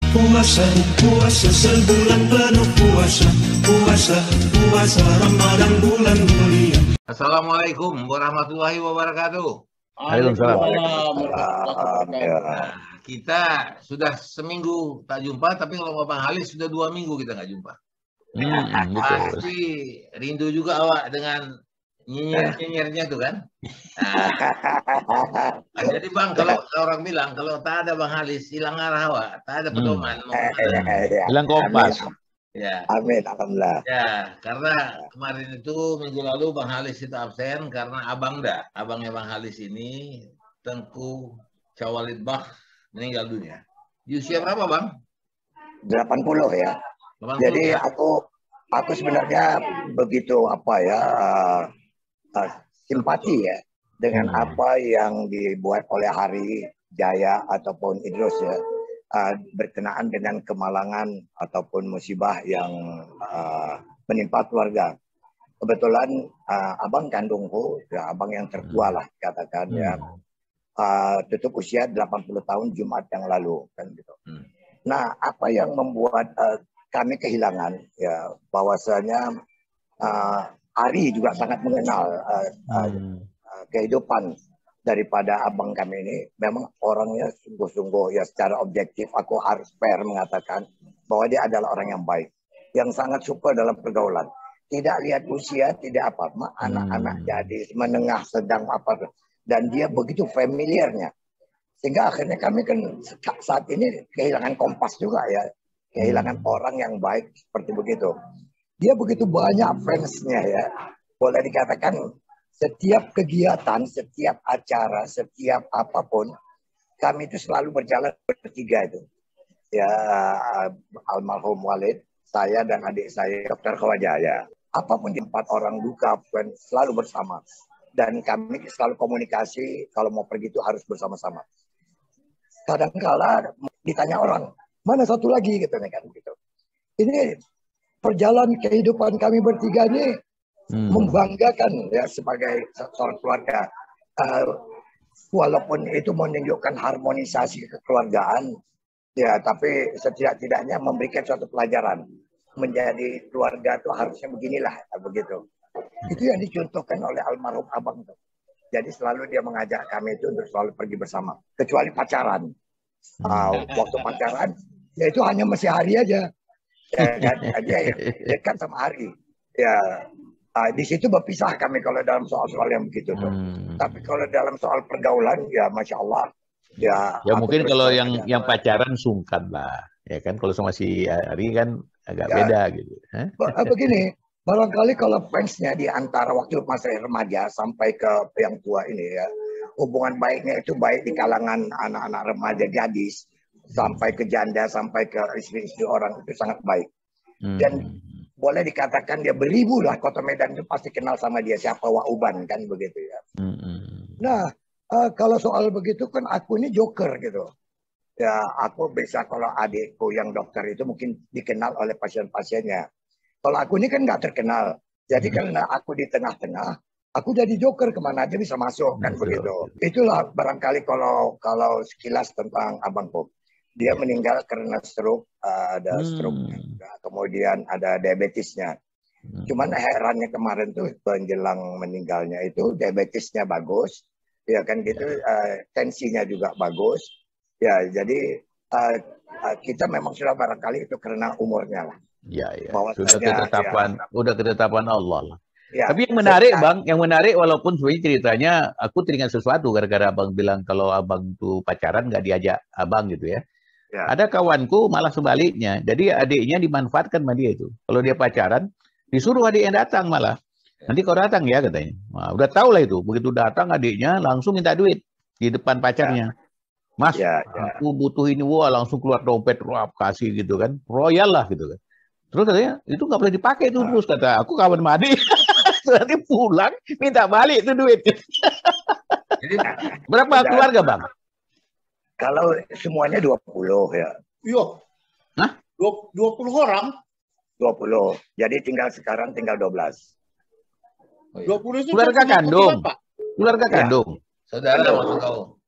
Puasa, puasa sebulan penuh puasa, puasa, puasa Ramadan bulan mulia. Assalamualaikum warahmatullahi wabarakatuh. Waalaikumsalam. Nah, kita sudah seminggu tak jumpa, tapi kalau Bang Halis sudah 2 minggu kita nggak jumpa. Pasti rindu juga awak dengan nyinyir-nyinyirnya tuh kan. Nah, jadi Bang, kalau orang bilang kalau tak ada Bang Halis hilang arah awak, tak ada pedoman. Hilang kompas. Ya. Amin, alhamdulillah. Ya, karena kemarin itu minggu lalu Bang Halis itu absen karena abangnya Bang Halis ini Tengku Cawalid Bach meninggal dunia. Di usia berapa Bang? 80 ya. 80, Jadi ya? aku sebenarnya begitu simpati ya dengan apa yang dibuat oleh Hari Jaya ataupun Idrus ya. Berkenaan dengan kemalangan ataupun musibah yang menimpa keluarga. Kebetulan abang kandungku, ya abang yang tertua lah katakan ya, tutup usia 80 tahun Jumat yang lalu kan gitu. Nah, apa yang membuat kami kehilangan ya bahwasanya Ari juga sangat mengenal kehidupan daripada abang kami ini. Memang orangnya sungguh-sungguh ya, secara objektif aku harus fair mengatakan bahwa dia adalah orang yang baik, yang sangat suka dalam pergaulan, tidak lihat usia, tidak apa, anak-anak jadi menengah sedang apa, dan dia begitu familiarnya sehingga akhirnya kami kan saat ini kehilangan kompas juga ya, kehilangan orang yang baik seperti begitu. Dia begitu banyak fansnya ya, boleh dikatakan setiap kegiatan, setiap acara, setiap apapun, kami itu selalu berjalan bertiga itu. Ya, almarhum Walid, saya dan adik saya, Dr. Khawajaya. Apapun di 4 orang duka, selalu bersama. Dan kami selalu komunikasi, kalau mau pergi itu harus bersama-sama. Kadang-kala ditanya orang, mana satu lagi gitu kan gitu. Ini perjalanan kehidupan kami bertiga ini membanggakan ya sebagai seorang keluarga, walaupun itu menunjukkan harmonisasi kekeluargaan ya, tapi setidak-tidaknya memberikan suatu pelajaran menjadi keluarga itu harusnya beginilah begitu. Itu yang dicontohkan oleh almarhum abang tuh. Jadi selalu dia mengajak kami itu untuk selalu pergi bersama, kecuali pacaran. Waktu pacaran ya itu hanya masih Hari aja ya, dia dekat sama Hari ya. Di situ berpisah kami kalau dalam soal-soal yang begitu tuh. Tapi kalau dalam soal pergaulan ya Masya Allah ya. Ya mungkin kalau yang pacaran sungkan lah, ya kan. Kalau sama si Ari kan agak beda gitu. Begini, barangkali kalau fansnya di antara waktu masa remaja sampai ke yang tua ini ya, hubungan baiknya itu baik di kalangan anak-anak remaja gadis sampai ke janda sampai ke istri-istri orang itu sangat baik. Dan boleh dikatakan dia beribu lah Kota Medan itu pasti kenal sama dia siapa Wauban kan begitu ya. Nah kalau soal begitu kan aku ini joker gitu ya, aku bisa kalau adikku yang dokter itu mungkin dikenal oleh pasien-pasiennya, kalau aku ini kan nggak terkenal, jadi karena aku di tengah-tengah aku jadi joker, kemana aja bisa masuk kan begitu. Itulah barangkali kalau sekilas tentang abangku. Dia meninggal karena stroke, ada stroke, kemudian ada diabetesnya. Cuman herannya kemarin tuh menjelang meninggalnya itu diabetesnya bagus, ya kan gitu, tensinya juga bagus, ya jadi kita memang sudah barangkali itu karena umurnya lah. Ya. Udah ketetapan Allah lah. Ya, tapi yang menarik Bang, walaupun sebenarnya ceritanya aku teringat sesuatu gara-gara Abang bilang kalau Abang tuh pacaran nggak diajak Abang gitu ya. Ya. Ada kawanku malah sebaliknya. Jadi adiknya dimanfaatkan sama dia itu. Kalau dia pacaran, disuruh adik yang datang malah. Nanti kau datang ya katanya. Nah, udah tahu lah itu. Begitu datang adiknya langsung minta duit di depan pacarnya. Mas, aku butuh ini, wah langsung keluar dompet, kasih gitu kan. Royal lah gitu kan. Terus katanya, itu nggak boleh dipakai itu terus kata. Aku kawan sama adik. Nanti pulang minta balik itu duit. Jadi, berapa keluarga Bang? Kalau semuanya 20 ya. Iya. Hah? 20 orang? 20. Jadi sekarang tinggal 12. 20 itu keluarga kandung. Keluarga kandung. Saudara maksud kau.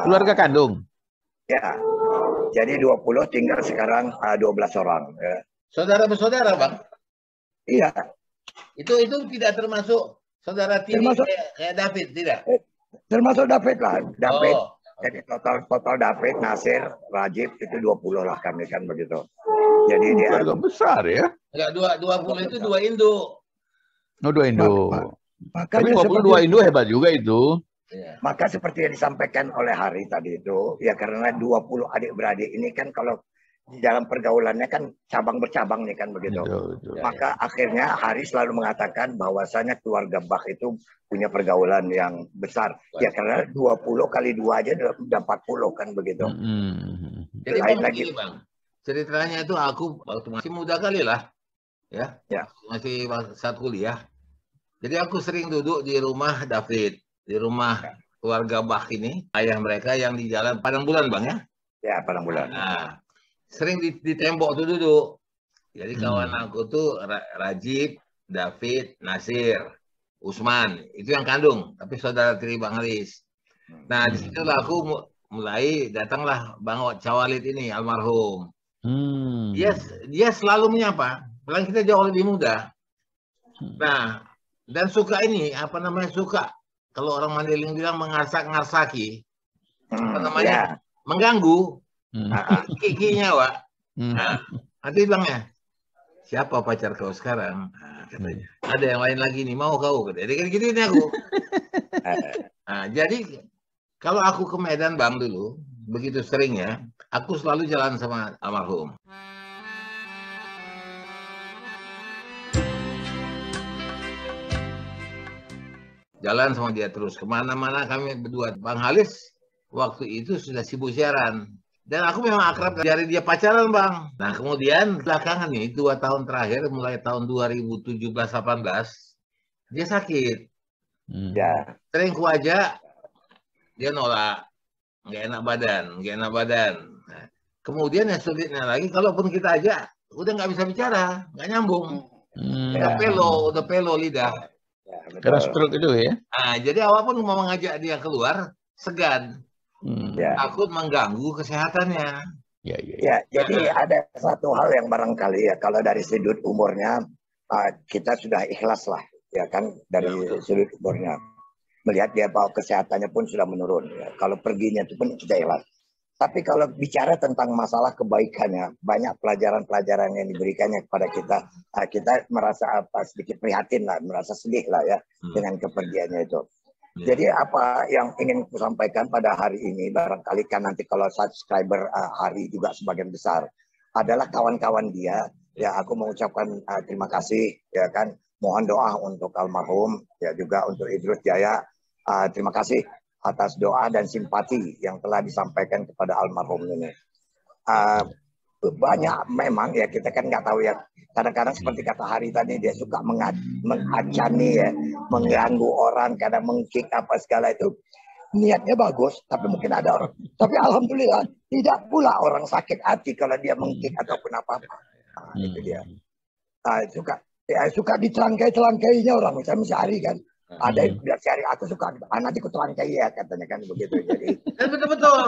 Keluarga kandung. Ya. Jadi 20 tinggal sekarang 12 orang. Ya. Saudara bersaudara, Bang? Iya. Itu tidak termasuk saudara tiri Termasuk. kayak David, tidak? Termasuk David lah. David. Oh. Jadi total David, Nasir, Rajib itu 20 lah kami kan begitu. Jadi dia Keluarga besar ya. Enggak, 20 itu 2 induk. Oh, 2 induk. Tapi Makanya 22 induk hebat juga itu. Ya. Maka seperti yang disampaikan oleh Hari tadi itu, ya karena 20 adik-beradik ini kan kalau di dalam pergaulannya kan cabang bercabang nih kan begitu. Betul. Maka akhirnya Hari selalu mengatakan bahwasanya keluarga Bach itu punya pergaulan yang besar. Ya karena 20 kali 2 aja udah 40 kan begitu. Jadi Lain Bang, lagi. begini, Bang. Ceritanya itu aku waktu masih muda kali lah. Ya. Masih saat kuliah. Jadi aku sering duduk di rumah David, di rumah keluarga Bach ini, ayah mereka yang di jalan Padang Bulan, Bang ya. Ya, Padang Bulan. Nah, sering di tembok tuh duduk. Jadi kawan aku tuh Rajib, David, Nasir, Usman, itu yang kandung, tapi saudara tiri Bang Haris. Nah, disitulah aku mulai datanglah Bang Cawalid ini almarhum. Dia selalu menyapa, padahal kita jauh lebih muda. Nah, dan suka ini apa namanya suka kalau orang Mandailing bilang mengarsak-ngarsaki, apa namanya mengganggu. Kikinya, Wak. Nah, nanti bilangnya, siapa pacar kau sekarang? Nah, katanya. Ada yang lain lagi nih, mau kau? Jadi gitu ini aku. Nah, jadi kalau aku ke Medan, Bang, dulu, begitu seringnya, aku selalu jalan sama almarhum. Jalan sama dia terus. Kemana-mana kami berdua. Bang Halis waktu itu sudah sibuk siaran. Dan aku memang akrab dari dia pacaran, Bang. Nah, kemudian belakangan nih, 2 tahun terakhir, mulai tahun 2017-18, dia sakit. Sering ku ajak, dia nolak. Nggak enak badan. Nah, kemudian yang sulitnya lagi, kalaupun kita ajak, udah nggak bisa bicara, nggak nyambung. Udah pelo lidah. Karena stroke itu ya. Nah, jadi awal pun mau mengajak dia keluar, segan. Takut mengganggu kesehatannya. Ya, jadi ada satu hal yang barangkali ya, kalau dari sudut umurnya, kita sudah ikhlas lah, ya kan, dari sudut umurnya. Melihat dia bahwa kesehatannya pun sudah menurun. Ya. Kalau perginya itu pun kita ikhlas. Tapi kalau bicara tentang masalah kebaikannya, banyak pelajaran-pelajaran yang diberikannya kepada kita, kita merasa sedikit prihatin lah, merasa sedih lah ya dengan kepergiannya itu. Jadi apa yang ingin aku sampaikan pada hari ini, barangkali kan nanti kalau subscriber Hari juga sebagian besar adalah kawan-kawan dia, ya aku mengucapkan terima kasih, ya kan, mohon doa untuk almarhum, ya juga untuk Idrus Jaya, terima kasih atas doa dan simpati yang telah disampaikan kepada almarhum ini. Banyak memang ya kita kan nggak tahu ya, kadang-kadang seperti kata Hari tadi dia suka mengacani ya, mengganggu orang, kadang mengkick apa segala itu. Niatnya bagus, tapi mungkin ada orang. Tapi alhamdulillah tidak pula orang sakit hati kalau dia mengkick ataupun apa-apa. Itu dia. Suka dicelangkai-celangkainya orang, misalnya Hari kan. Ada yang bilang cari aku suka, nanti aku telangkai ya katanya kan begitu. Jadi betul.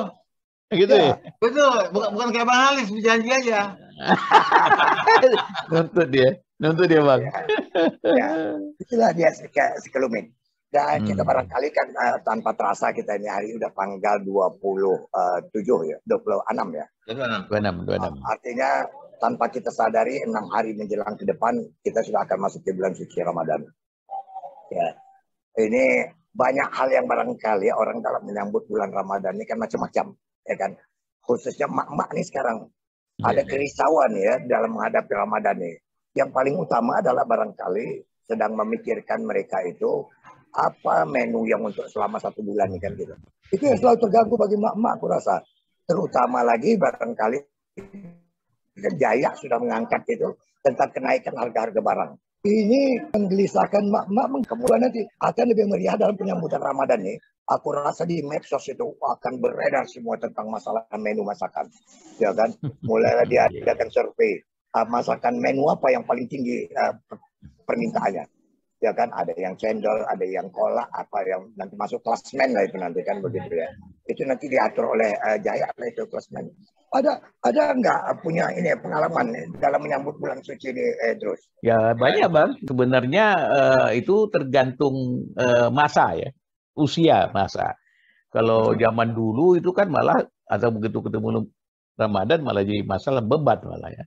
Gitu ya. Betul, bukan kayak Bang Halis berjanji aja. Nuntut dia Bang. Ya, itulah dia sekelumit. Dan kita barangkali kan tanpa terasa kita ini hari udah tanggal 27 ya, 26 ya. 26. Artinya tanpa kita sadari 6 hari menjelang ke depan kita sudah akan masuk ke bulan suci Ramadan. Ya. Ini banyak hal yang barangkali orang dalam menyambut bulan Ramadan ini kan macam-macam, ya kan. Khususnya mak-mak nih sekarang ada kerisauan ya dalam menghadapi Ramadan ini. Yang paling utama adalah barangkali sedang memikirkan mereka itu apa menu yang untuk selama 1 bulan ini kan gitu. Itu yang selalu terganggu bagi mak-mak aku rasa. Terutama lagi barangkali Jaya sudah mengangkat itu tentang kenaikan harga-harga barang. Ini menggelisahkan mak-mak, kemudian nanti akan lebih meriah dalam penyambutan Ramadan nih. Aku rasa di medsos itu akan beredar semua tentang masalah menu masakan, ya kan? Mulai dia datang survei masakan menu apa yang paling tinggi permintaannya. ya kan, ada yang cendol, ada yang kolak, apa yang nanti masuk klasmen lah itu nanti kan begitu ya. Itu nanti diatur oleh Jaya lah itu klasmen. Ada nggak punya ini pengalaman dalam menyambut bulan suci ini, terus? Ya banyak Bang. Sebenarnya itu tergantung masa ya, usia masa. Kalau zaman dulu itu kan malah atau begitu ketemu Ramadan malah jadi masalah beban malah ya.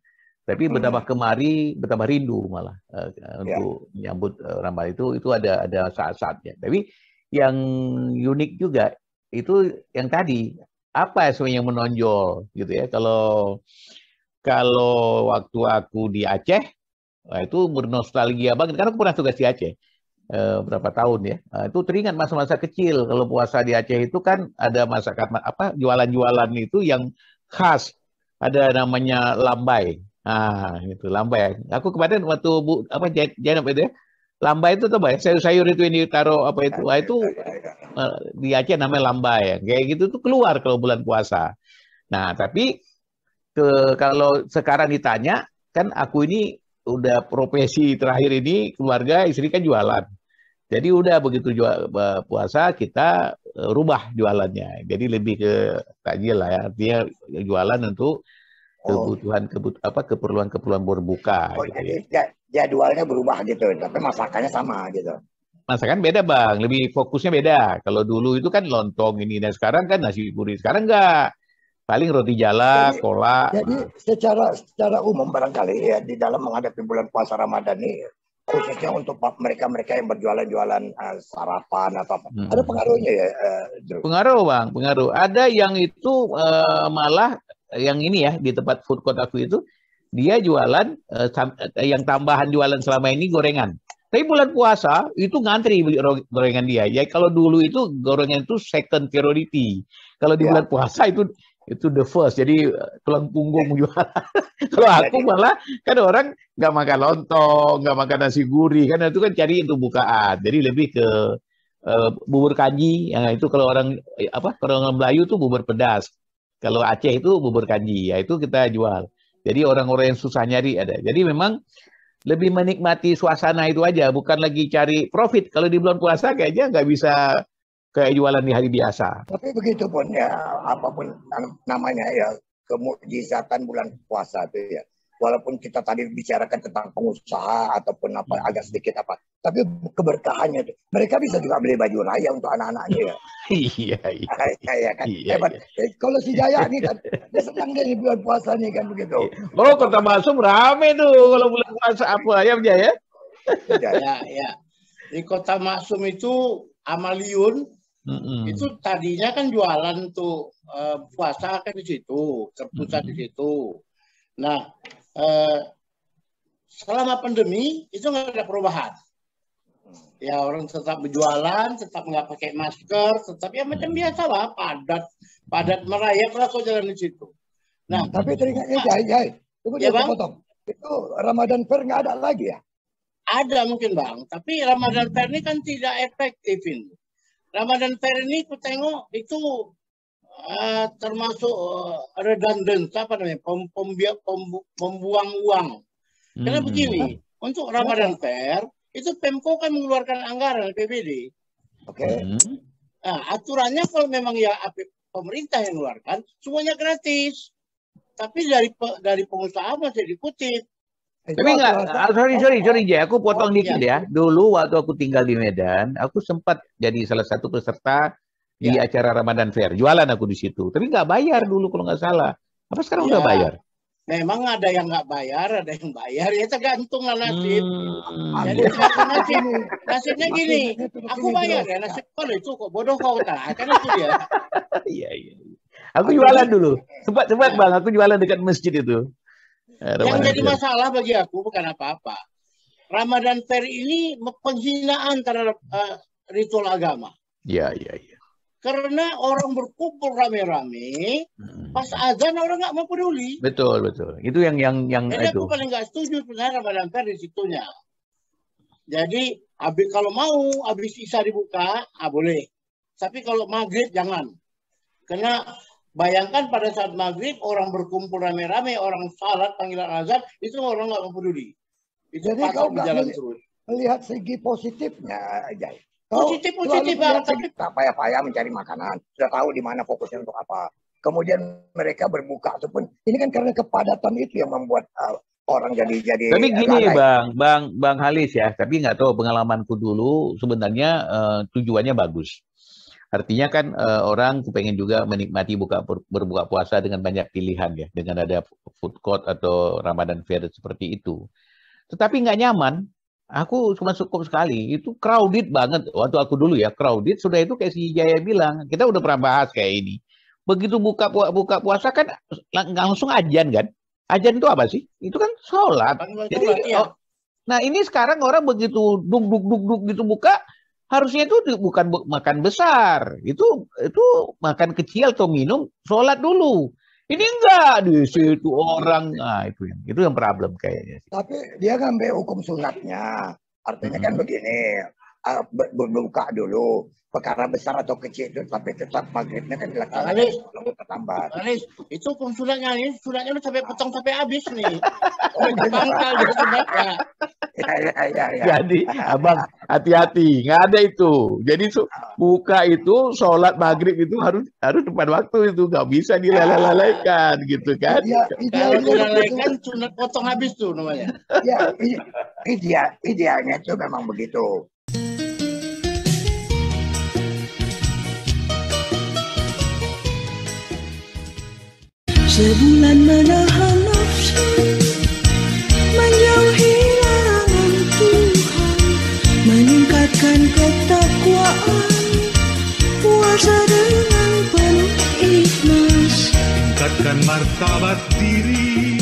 Tapi betapa kemari, betapa rindu malah untuk menyambut Ramadan itu ada saat-saatnya. Tapi yang unik juga itu yang tadi apa sebenarnya yang menonjol gitu ya. Kalau waktu aku di Aceh, itu bernostalgia banget karena aku pernah tugas di Aceh berapa tahun ya. Itu teringat masa-masa kecil kalau puasa di Aceh itu kan ada masakan apa jualan-jualan itu yang khas. Ada namanya lambai. Nah, itu lambai. Aku kemarin waktu Janab itu ya, lambai itu tuh sayur-sayur itu yang ditaruh apa itu. Wah, itu di Aceh namanya lambai. Kayak gitu tuh keluar kalau bulan puasa. Nah, tapi kalau sekarang ditanya, kan aku ini udah profesi terakhir ini keluarga istri kan jualan. Jadi udah begitu puasa kita rubah jualannya. Jadi lebih ke takjil lah ya. Artinya jualan untuk keperluan berbuka. Oh, gitu jadi ya. jadwalnya berubah gitu, tapi masakannya sama gitu. Masakan beda Bang, lebih fokusnya beda. Kalau dulu itu kan lontong ini dan sekarang kan nasi gurih. Sekarang enggak. Paling roti jala, kolak. Jadi secara umum barangkali ya di dalam menghadapi bulan puasa Ramadan ini, khususnya untuk mereka-mereka yang berjualan-jualan sarapan atau apa, ada pengaruhnya ya, Drew? Pengaruh Bang, pengaruh. Ada yang itu malah yang ini ya di tempat food court aku itu dia jualan yang tambahan jualan selama ini gorengan. Tapi bulan puasa itu ngantri beli gorengan dia. Ya kalau dulu itu gorengan itu second priority. Kalau di bulan puasa itu the first. Jadi tulang punggung jualan. Kalau aku malah kan orang nggak makan lontong, nggak makan nasi gurih kan itu kan cari untuk bukaan. Jadi lebih ke bubur kanji. Yang itu kalau orang Melayu tuh bubur pedas. Kalau Aceh itu bubur kanji. Ya itu kita jual. Jadi orang-orang yang susah nyari ada. Jadi memang lebih menikmati suasana itu aja, bukan lagi cari profit. Kalau di bulan puasa kayaknya nggak bisa kayak jualan di hari biasa. Tapi begitu pun ya, apapun namanya ya, kemukjizatan bulan puasa itu ya. Walaupun kita tadi bicarakan tentang pengusaha ataupun apa agak sedikit apa, tapi keberkahannya itu. Mereka bisa juga beli baju raya untuk anak-anaknya ya. Iya kan. Hebat. Kalau si Jaya nih kan, dia senang dia di bulan puasa nih kan begitu. Oh, Kota Masum rame tuh kalau bulan puasa apa ya Jaya? Ya. Di Kota Maksum itu Amaliun itu tadinya kan jualan tuh puasa kan di situ, terpusat di situ. Nah, selama pandemi itu nggak ada perubahan. Ya orang tetap berjualan, tetap nggak pakai masker, tetap ya macam biasa lah, padat merayap lah kau jalan di situ. Nah, tapi teringatnya Jai, ya Bang, potong. Itu Ramadan Fair nggak ada lagi ya? Ada mungkin Bang, tapi Ramadan Fair ini kan tidak efektif ini. Ramadan Fair ini aku tengok itu termasuk redundant, apa namanya, pembuang uang. Karena begini, untuk Ramadan Fair itu Pemko kan mengeluarkan anggaran PBD. Oke. Nah, aturannya kalau memang ya pemerintah yang mengeluarkan, semuanya gratis. Tapi dari pengusaha masih dikutip. Tapi enggak, sorry Jay, aku potong dikit ya. Dulu waktu aku tinggal di Medan, aku sempat jadi salah satu peserta di acara Ramadan Fair. Jualan aku di situ. Tapi nggak bayar dulu kalau nggak salah. Apa sekarang udah bayar? Memang ada yang nggak bayar, ada yang bayar. Ya tergantung lah nasib. Jadi nasibnya gini. Aku bayar ya nasib kalau itu kok bodoh kau tak. Kan itu dia. Iya. Aku jualan dulu. Sempat Bang, aku jualan dekat masjid itu. Yang jadi masalah bagi aku bukan apa-apa. Ramadan Fair ini penghinaan terhadap ritual agama. Iya. Karena orang berkumpul rame-rame, pas azan orang nggak mau peduli. Betul. Itu yang Jadi itu. aku paling nggak setuju sebenarnya Ramadan Fair di situnya. Jadi kalau mau habis isya dibuka, boleh. Tapi kalau maghrib jangan. Karena bayangkan pada saat maghrib orang berkumpul rame-rame, orang salat panggilan azan, itu orang nggak mau peduli. Itu jadi pasal berjalan terus. melihat segi positifnya aja. Positif Bang, tapi payah-payah mencari makanan, sudah tahu di mana fokusnya untuk apa. Kemudian mereka berbuka ataupun ini kan karena kepadatan itu yang membuat orang jadi. Tapi gini Bang Halis ya, tapi nggak tahu pengalamanku dulu sebenarnya tujuannya bagus. Artinya kan orang kepengen juga menikmati berbuka puasa dengan banyak pilihan ya, dengan ada food court atau Ramadan fair seperti itu. Tetapi nggak nyaman. Aku cuma cukup sekali, itu crowded banget. Waktu aku dulu ya, crowded. Sudah itu kayak si Jaya bilang, kita udah pernah bahas kayak ini. Begitu buka puasa kan langsung ajan kan? Ajan itu apa sih? Itu kan sholat. Jadi, nah ini sekarang orang begitu duk gitu buka, harusnya itu bukan makan besar. Itu makan kecil atau minum, sholat dulu. Ini enggak di situ orang, nah itu yang problem kayaknya. Tapi dia ngambil hukum sunatnya, artinya kan begini, berbuka dulu, perkara besar atau kecil itu, tapi tetap maghribnya kan dilaksanakan sebelum terlambat. Alis, itu hukum sunatnya ini, sunatnya udah sampai potong sampai habis nih. Pangkal dia sunatnya. Ya. Jadi abang hati-hati, nggak ada itu. Jadi buka itu sholat maghrib itu harus tepat waktu itu, nggak bisa dilalaikan gitu kan? Kalau dilalaikan sunat potong habis tuh namanya. Ya, idealnya itu memang begitu. Sebulan menahan nafsu, menjauhi larangan Tuhan, meningkatkan ketakwaan, puasa dengan penuh ikhlas, tingkatkan martabat diri.